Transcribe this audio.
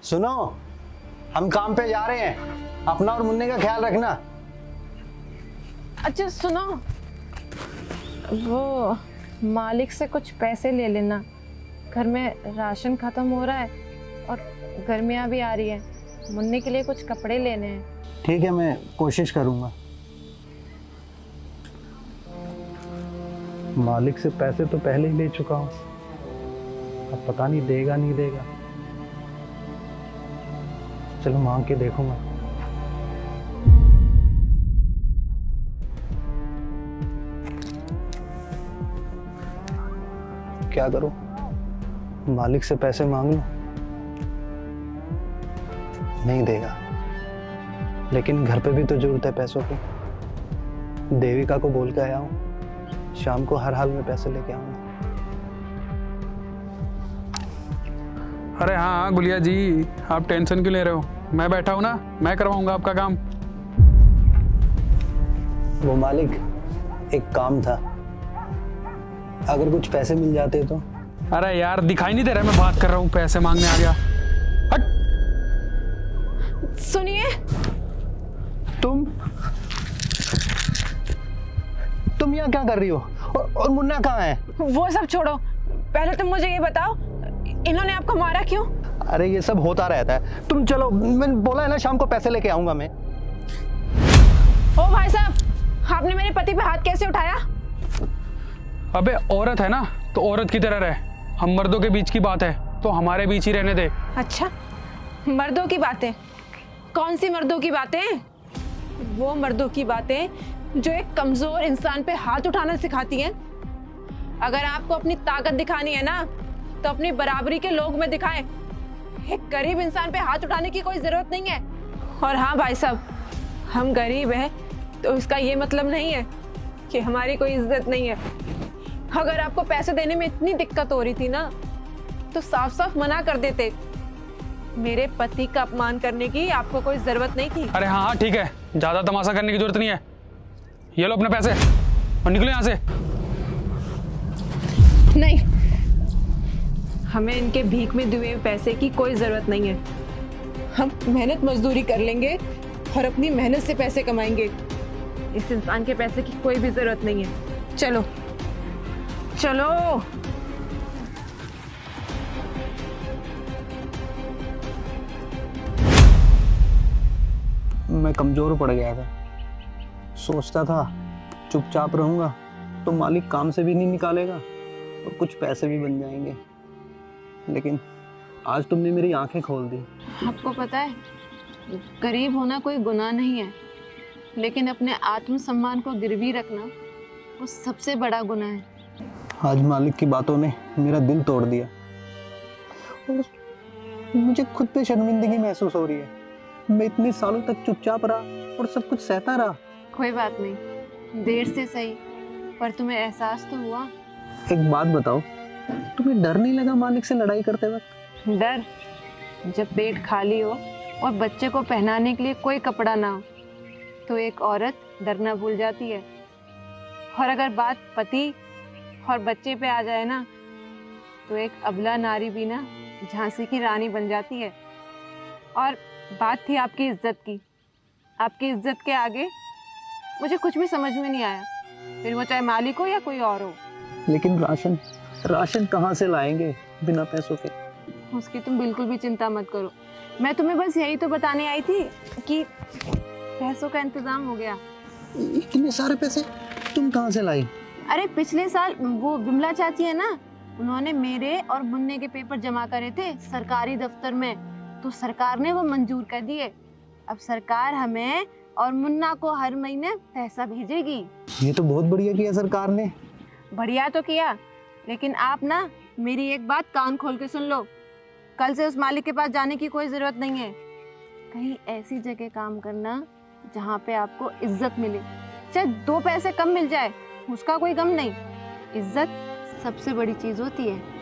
सुनो, हम काम पे जा रहे हैं, अपना और मुन्ने का ख्याल रखना। अच्छा सुनो, वो मालिक से कुछ पैसे ले लेना, घर में राशन खत्म हो रहा है और गर्मियाँ भी आ रही है, मुन्ने के लिए कुछ कपड़े लेने हैं। ठीक है, मैं कोशिश करूँगा। मालिक से पैसे तो पहले ही ले चुका हूँ, अब पता नहीं देगा नहीं देगा। चलो मांग के देखूंगा। क्या करूं? मालिक से पैसे मांग लूं? नहीं देगा, लेकिन घर पे भी तो जरूरत है पैसों की। देविका को बोल के आया हूं, शाम को हर हाल में पैसे लेके आऊंगा। अरे हाँ गुलिया जी, आप टेंशन क्यों ले रहे हो? मैं बैठा हूँ ना, मैं करवाऊंगा आपका काम। वो मालिक, एक काम था, अगर कुछ पैसे मिल जाते तो। अरे यार दिखाई नहीं दे रहा है मैं बात कर रहा हूँ, पैसे मांगने आ गया। हट। सुनिए, तुम यहाँ क्या कर रही हो? और मुन्ना कहाँ है? वो सब छोड़ो, पहले तुम मुझे ये बताओ, इन्होंने आपको मारा क्यों? अरे ये सब होता रहता है, तुम चलो, मैंने बोला है ना शाम को पैसे लेके आऊंगा मैं। ओ भाई साहब, आपने मेरे पति पे हाथ कैसे उठाया? अबे औरत है ना तो औरत की तरह रहे, हम मर्दों के बीच की बात है तो हमारे बीच ही रहने दे। अच्छा, मर्दों की बातें? कौन सी मर्दों की बातें? वो मर्दों की बातें जो एक कमजोर इंसान पे हाथ उठाना सिखाती हैं। अगर आपको अपनी ताकत दिखानी है ना, तो अपनी बराबरी के लोग में दिखाएं। एक गरीब इंसान पे हाथ उठाने की कोई जरूरत नहीं है। और हाँ भाई साहब, हम गरीब हैं तो इसका ये मतलब नहीं है कि हमारी कोई इज्जत नहीं है। अगर आपको पैसे देने में इतनी दिक्कत हो रही थी ना, तो साफ साफ मना कर देते। मेरे पति का अपमान करने की आपको कोई जरूरत नहीं थी। अरे हाँ हाँ ठीक है, ज्यादा तमाशा करने की जरूरत नहीं है। ये लो अपने पैसे और निकलो यहाँ से। नहीं, हमें इनके भीख में दिए हुए पैसे की कोई जरूरत नहीं है। हम मेहनत मजदूरी कर लेंगे और अपनी मेहनत से पैसे कमाएंगे। इस इंसान के पैसे की कोई भी जरूरत नहीं है। चलो चलो। मैं कमजोर पड़ गया था, सोचता था चुपचाप रहूंगा तो मालिक काम से भी नहीं निकालेगा और कुछ पैसे भी बन जाएंगे, लेकिन आज तुमने मेरी आंखें खोल दी। आपको पता है, गरीब होना कोई गुनाह नहीं है, लेकिन अपने आत्मसम्मान को गिरवी रखना वो सबसे बड़ा गुनाह है। आज मालिक की बातों ने मेरा दिल तोड़ दिया और मुझे खुद पे शर्मिंदगी महसूस हो रही है। मैं इतने सालों तक चुपचाप रहा और सब कुछ सहता रहा। कोई बात नहीं, देर से सही, पर तुम्हें एहसास तो हुआ। एक बात बताओ, तुम्हें डर नहीं लगा मालिक से लड़ाई करते वक्त? डर? जब पेट खाली हो और बच्चे को पहनाने के लिए कोई कपड़ा ना हो, तो एक औरत डरना भूल जाती है। और अगर बात पति और बच्चे पे आ जाए ना, तो एक अबला नारी भी ना झांसी की रानी बन जाती है। और बात थी आपकी इज्जत की, आपकी इज्जत के आगे मुझे कुछ भी समझ में नहीं आया, फिर वो चाहे मालिक हो या कोई और हो। लेकिन राशन कहाँ से लाएंगे बिना पैसों के? उसकी तुम बिल्कुल भी चिंता मत करो, मैं तुम्हें बस यही तो बताने आई थी कि पैसों का इंतजाम हो गया। इतने सारे पैसे तुम कहाँ से लाई? अरे पिछले साल वो विमला चाची है ना, उन्होंने मेरे और मुन्ने के पेपर जमा करे थे सरकारी दफ्तर में, तो सरकार ने वो मंजूर कर दिए। अब सरकार हमें और मुन्ना को हर महीने पैसा भेजेगी। ये तो बहुत बढ़िया किया सरकार ने। बढ़िया तो किया, लेकिन आप ना मेरी एक बात कान खोल के सुन लो। कल से उस मालिक के पास जाने की कोई जरूरत नहीं है। कहीं ऐसी जगह काम करना जहाँ पे आपको इज्जत मिले, चाहे 2 पैसे कम मिल जाए, उसका कोई गम नहीं। इज्जत सबसे बड़ी चीज होती है।